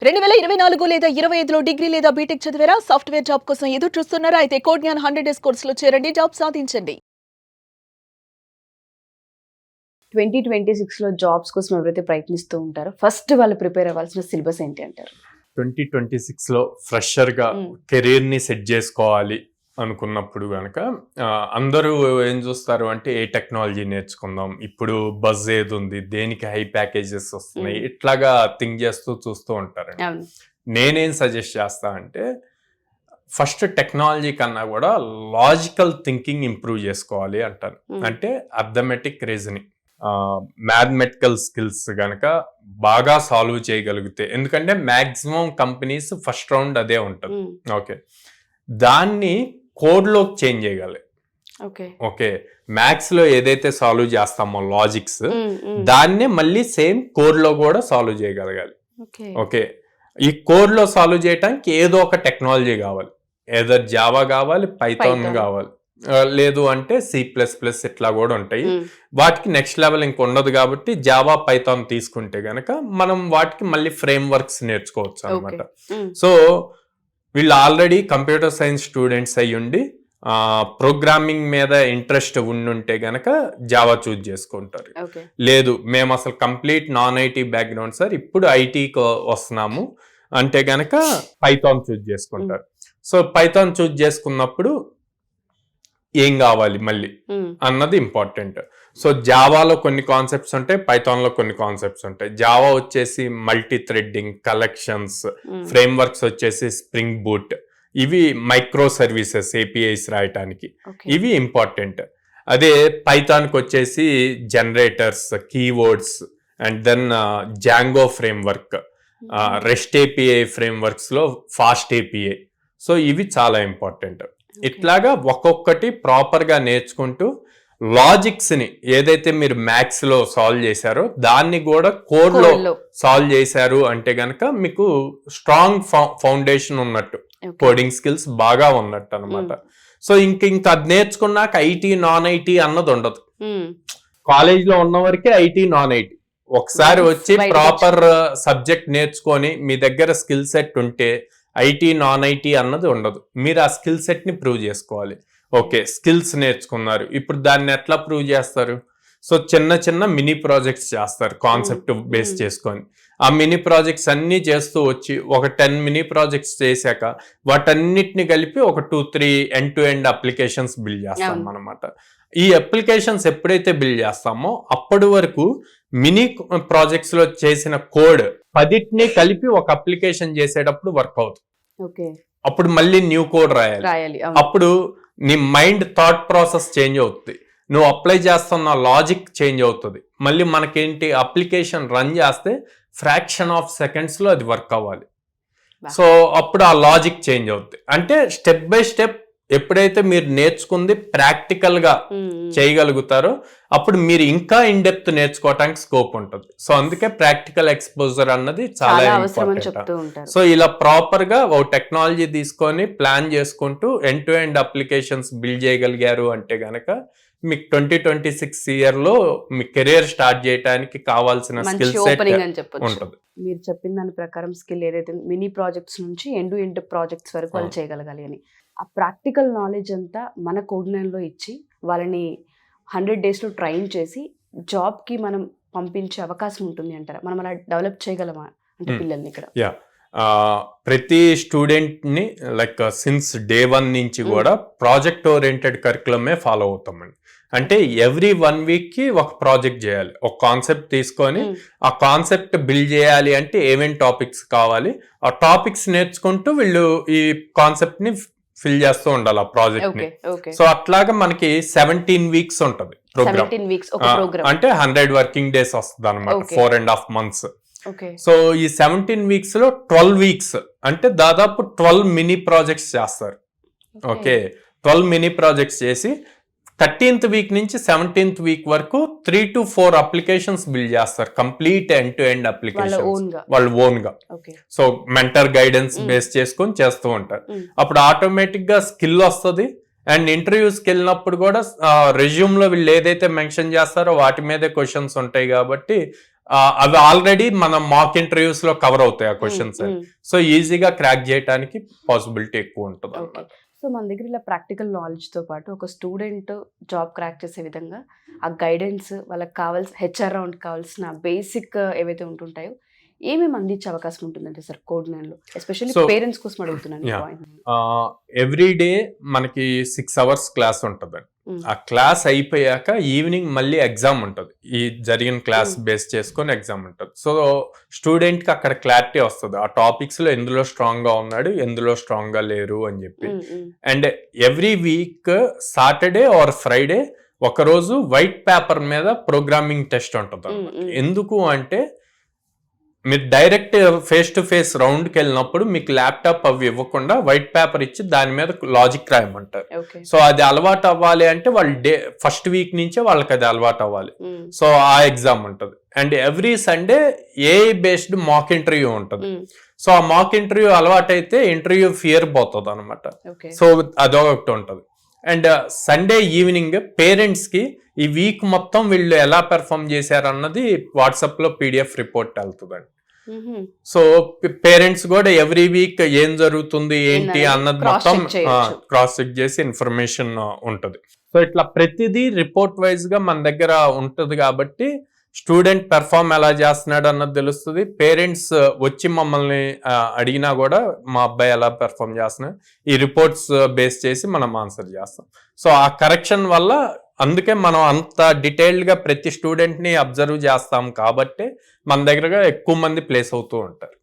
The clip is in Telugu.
2024 లేదా 25లో డిగ్రీ లేదా బీటెక్ చదివారా? సాఫ్ట్‌వేర్ జాబ్ కోసం ఎదురు చూస్తున్నారా? అయితే కోడ్ జ్ఞాన్ 100 డేస్ కోర్సులో చేరండి. జాబ్ సాధించండి. 2026లో జాబ్స్ కోసం ఎవరైతే ప్రయత్నిస్తూ ఉంటారో ఫస్ట్ వాళ్ళు ప్రిపేర్ అవ్వాల్సిన సిలబస్ ఏంటి అంటారు? 2026లో ఫ్రెషర్గా కెరీర్ని సెట్ చేసుకోవాలి అనుకున్నప్పుడు కనుక అందరూ ఏం చూస్తారు అంటే ఏ టెక్నాలజీ నేర్చుకుందాం, ఇప్పుడు బజ్ ఏది ఉంది, దేనికి హై ప్యాకేజెస్ వస్తున్నాయి, ఇట్లాగా థింక్ చేస్తూ చూస్తూ ఉంటారండి. నేనేం సజెస్ట్ చేస్తా అంటే ఫస్ట్ టెక్నాలజీ కన్నా కూడా లాజికల్ థింకింగ్ ఇంప్రూవ్ చేసుకోవాలి అంటాను. అంటే అర్థమెటిక్ రీజనింగ్, మ్యాథమెటికల్ స్కిల్స్ కనుక బాగా సాల్వ్ చేయగలిగితే, ఎందుకంటే మ్యాక్సిమం కంపెనీస్ ఫస్ట్ రౌండ్ అదే ఉంటుంది. ఓకే, దాన్ని కోడ్లోకి చేంజ్ చేయగలి. ఓకే, మ్యాథ్స్ లో ఏదైతే సాల్వ్ చేస్తామో లాజిక్స్, దాన్నే మళ్ళీ సేమ్ కోడ్ లో కూడా సాల్వ్ చేయగలగాలి. ఓకే, ఈ కోడ్ లో సాల్వ్ చేయడానికి ఏదో ఒక టెక్నాలజీ కావాలి. ఏదో జావా కావాలి, పైథాన్ కావాలి, లేదు అంటే C++ ఇట్లా కూడా ఉంటాయి. వాటికి నెక్స్ట్ లెవెల్ ఇంక ఉండదు కాబట్టి జావా పైథాన్ తీసుకుంటే గనక మనం వాటికి మళ్ళీ ఫ్రేమ్ వర్క్స్ నేర్చుకోవచ్చు అనమాట. సో వీళ్ళు ఆల్రెడీ కంప్యూటర్ సైన్స్ స్టూడెంట్స్ అయ్యుండి ప్రోగ్రామింగ్ మీద ఇంట్రెస్ట్ ఉండుంటే గనక జావా చూజ్ చేసుకుంటారు. లేదు మేము అసలు complete non IT background sir, ఇప్పుడు ఐటీకి వస్తున్నాము అంటే గనక పైథాన్ చూజ్ చేసుకుంటారు. సో పైథాన్ చూజ్ చేసుకున్నప్పుడు ఏం కావాలి మళ్ళీ అన్నది ఇంపార్టెంట్. సో జావాలో కొన్ని కాన్సెప్ట్స్ ఉంటాయి, పైథాన్లో కొన్ని కాన్సెప్ట్స్ ఉంటాయి. జావా వచ్చేసి multi threading, collections, frameworks వచ్చేసి స్ప్రింగ్ బూట్, ఇవి మైక్రో సర్వీసెస్ ఏపీఐస్ రాయటానికి, ఇవి ఇంపార్టెంట్. అదే పైథాన్కి వచ్చేసి generators, keywords, and then Django framework, rest API ఫ్రేమ్ వర్క్స్లో ఫాస్ట్ ఏపీఐ. సో ఇవి చాలా ఇంపార్టెంట్. ఇట్లాగా ఒక్కొక్కటి ప్రాపర్గా నేర్చుకుంటూ లాజిక్స్ ని ఏదైతే మీరు మ్యాథ్స్ లో సాల్వ్ చేశారో దాన్ని కూడా కోడ్ లో సాల్వ్ చేశారు అంటే గనక మీకు స్ట్రాంగ్ ఫౌండేషన్ ఉన్నట్టు, కోడింగ్ స్కిల్స్ బాగా ఉన్నట్టు అనమాట. సో ఇంకా అది నేర్చుకున్నాక ఐటీ నాన్ ఐటీ అన్నది ఉండదు. కాలేజ్ లో ఉన్న వరకే ఐటీ నాన్ ఐటీ. ఒకసారి వచ్చి ప్రాపర్ సబ్జెక్ట్ నేర్చుకొని మీ దగ్గర స్కిల్ సెట్ ఉంటే ఐటీ నాన్ ఐటీ అన్నది ఉండదు. మీరు ఆ స్కిల్ సెట్ ని ప్రూవ్ చేసుకోవాలి. ఓకే, స్కిల్స్ నేర్చుకున్నారు, ఇప్పుడు దాన్ని ఎట్లా ప్రూవ్ చేస్తారు? సో చిన్న చిన్న మినీ ప్రాజెక్ట్స్ చేస్తారు కాన్సెప్ట్ బేస్ చేసుకొని. ఆ మినీ ప్రాజెక్ట్స్ అన్ని చేస్తూ వచ్చి ఒక 10 మినీ ప్రాజెక్ట్స్ చేశాక వాటన్నిటిని కలిపి ఒక 2-3 end to end applications build చేస్తాం అనమాట. ఈ అప్లికేషన్స్ ఎప్పుడైతే బిల్డ్ చేస్తామో అప్పటి వరకు మినీ ప్రాజెక్ట్స్ లో చేసిన కోడ్ 10ని కలిపి ఒక అప్లికేషన్ చేసేటప్పుడు వర్క్ అవుతుంది. అప్పుడు మళ్ళీ న్యూ కోడ్ రాయాలి. అప్పుడు నీ మైండ్ థాట్ ప్రాసెస్ చేంజ్ అవుతుంది, నువ్వు అప్లై చేస్తున్న లాజిక్ చేంజ్ అవుతుంది. మళ్ళీ మనకేంటి, అప్లికేషన్ రన్ చేస్తే ఫ్రాక్షన్ ఆఫ్ సెకండ్స్ లో అది వర్క్ అవ్వాలి. సో అప్పుడు ఆ లాజిక్ చేంజ్ అవుతుంది. అంటే స్టెప్ బై స్టెప్ ఎప్పుడైతే మీరు నేర్చుకుంది ప్రాక్టికల్ గా చేయగలుగుతారో అప్పుడు మీరు ఇంకా ఇన్ డెప్త్ నేర్చుకోవటానికి స్కోప్ ఉంటుంది. సో అందుకే ప్రాక్టికల్ ఎక్స్పోజర్ అన్నది చాలా ఇంపార్టెంట్. సో ఇలా ప్రాపర్ గా ఓ టెక్నాలజీ తీసుకొని ప్లాన్ చేసుకుంటూ end to end applications build చేయగలిగారు అంటే గనక మీకు 2026 ఇయర్ లో మీ కెరీర్ స్టార్ట్ చేయడానికి కావాల్సిన స్కిల్ సెట్ ఉంటుంది. మీరు చెప్పిన దాని ప్రకారం స్కిల్ ఏదైతే మినీ ప్రాజెక్ట్స్ నుంచి ఎండ్ టు ఎండ్ ప్రాజెక్ట్స్ వరకు వాళ్ళు చేయగలగాలి అని, ఆ ప్రాక్టికల్ నాలెడ్జ్ అంతా మన కోడ్ జ్ఞాన్లో ఇచ్చి వాళ్ళని 100 డేస్లో ట్రైన్ చేసి జాబ్కి మనం పంపించే అవకాశం ఉంటుంది అంటారా? మనం అలా డెవలప్ చేయగలమా అంటే పిల్లల్ని ఇక్కడ? ప్రతి స్టూడెంట్ని లైక్ సిన్స్ డే 1 నుంచి కూడా ప్రాజెక్ట్ ఓరియంటెడ్ కరికులమే ఫాలో అవుతామండి. అంటే ఎవ్రీ 1 వీక్కి ఒక ప్రాజెక్ట్ చేయాలి. ఒక కాన్సెప్ట్ తీసుకొని ఆ కాన్సెప్ట్ బిల్డ్ చేయాలి అంటే ఏమేమి టాపిక్స్ కావాలి, ఆ టాపిక్స్ నేర్చుకుంటూ వీళ్ళు ఈ కాన్సెప్ట్ ని ఫిల్ చేస్తూ ఉండాలి ఆ ప్రాజెక్ట్ ని. సో అట్లాగా మనకి 17 వీక్స్ ఉంటుంది ప్రోగ్రామ్. అంటే 100 వర్కింగ్ డేస్ వస్తుంది అనమాట, 4.5 months. సో ఈ 17 వీక్స్ లో 12 వీక్స్ అంటే దాదాపు 12 మినీ ప్రాజెక్ట్స్ చేస్తారు. ఓకే, 12 మినీ ప్రాజెక్ట్స్ చేసి 13th వీక్ నుంచి 17th వీక్ వరకు 3 to 4 అప్లికేషన్స్ బిల్డ్ చేస్తారు, complete end to end applications వాళ్ళు ఓన్ గా. సో మెంటర్ గైడెన్స్ బేస్ చేసుకొని చేస్తూ ఉంటారు. అప్పుడు ఆటోమేటిక్ గా స్కిల్ వస్తుంది. అండ్ ఇంటర్వ్యూస్కి వెళ్ళినప్పుడు కూడా రెజ్యూమ్ లో వీళ్ళు ఏదైతే మెన్షన్ చేస్తారో వాటి మీదే క్వశ్చన్స్ ఉంటాయి కాబట్టి అవి ఆల్రెడీ మన మాక్ ఇంటర్వ్యూస్ లో కవర్ అవుతాయి ఆ క్వశ్చన్స్. సో ఈజీగా క్రాక్ చేయడానికి పాసిబిలిటీ ఎక్కువ ఉంటుంది ఓకే. సో మన దగ్గర ఇలా ప్రాక్టికల్ నాలెడ్జ్తో పాటు ఒక స్టూడెంట్ జాబ్ క్రాక్ చేసే విధంగా ఆ గైడెన్స్ వాళ్ళకి కావాల్సిన హెచ్ఆర్ రౌండ్ కావాల్సిన బేసిక్ ఏవైతే ఉంటుంటాయో ఏమేమి అందించే అవకాశం ఉంటుందంటే సార్ Code9లో, ఎస్పెషల్లీ So, పేరెంట్స్ కోసం అడుగుతున్నాను ఈ yeah. పాయింట్. ఎవ్రీ డే మనకి 6 hours క్లాస్ ఉంటుంది. ఆ క్లాస్ అయిపోయాక ఈవినింగ్ మళ్ళీ ఎగ్జామ్ ఉంటుంది. ఈ జరిగిన క్లాస్ బేస్ చేసుకొని ఎగ్జామ్ ఉంటుంది. సో స్టూడెంట్ కి అక్కడ క్లారిటీ వస్తుంది ఆ టాపిక్స్ లో ఎందులో స్ట్రాంగ్ గా ఉన్నాడు, ఎందులో స్ట్రాంగ్ గా లేరు అని చెప్పి. And every week Saturday or Friday ఒకరోజు వైట్ పేపర్ మీద ప్రోగ్రామింగ్ టెస్ట్ ఉంటుంది. ఎందుకు అంటే మీరు డైరెక్ట్ ఫేస్ టు ఫేస్ రౌండ్కి వెళ్ళినప్పుడు మీకు ల్యాప్టాప్ అవి ఇవ్వకుండా వైట్ పేపర్ ఇచ్చి దాని మీద లాజిక్ రాయమంటారు. సో అది అలవాటు అవ్వాలి అంటే వాళ్ళు ఫస్ట్ వీక్ నుంచే వాళ్ళకి అది అలవాటు అవ్వాలి. సో ఆ ఎగ్జామ్ ఉంటుంది. And every Sunday AI based mock interview ఉంటుంది. సో ఆ మాక్ ఇంటర్వ్యూ అలవాటు అయితే ఇంటర్వ్యూ ఫియర్ పోతుంది అనమాట. సో అదొకటి ఉంటుంది. అండ్ సండే ఈవినింగ్ పేరెంట్స్ కి ఈ వీక్ మొత్తం వీళ్ళు ఎలా పెర్ఫామ్ చేశారు అన్నది వాట్సాప్ లో PDF రిపోర్ట్ వెళ్తుందండి. సో పేరెంట్స్ కూడా ఎవ్రీ వీక్ ఏం జరుగుతుంది ఏంటి అన్నది మొత్తం క్రాస్ చెక్ చేసి ఇన్ఫర్మేషన్ ఉంటుంది. సో ఇట్లా ప్రతిదీ రిపోర్ట్ వైజ్ గా మన దగ్గర ఉంటుంది కాబట్టి స్టూడెంట్ పెర్ఫామ్ ఎలా చేస్తున్నాడు అన్నది తెలుస్తుంది. పేరెంట్స్ వచ్చి మమ్మల్ని అడిగినా కూడా మా అబ్బాయి ఎలా పెర్ఫామ్ చేస్తున్నాడు ఈ రిపోర్ట్స్ బేస్ చేసి మనం ఆన్సర్ చేస్తాం. సో ఆ కరెక్షన్ వల్ల అందుకే మనం అంత డీటెయిల్డ్ గా ప్రతి స్టూడెంట్ ని అబ్జర్వ్ చేస్తాం కాబట్టి మన దగ్గరగా ఎక్కువ మంది ప్లేస్ అవుతూ ఉంటారు.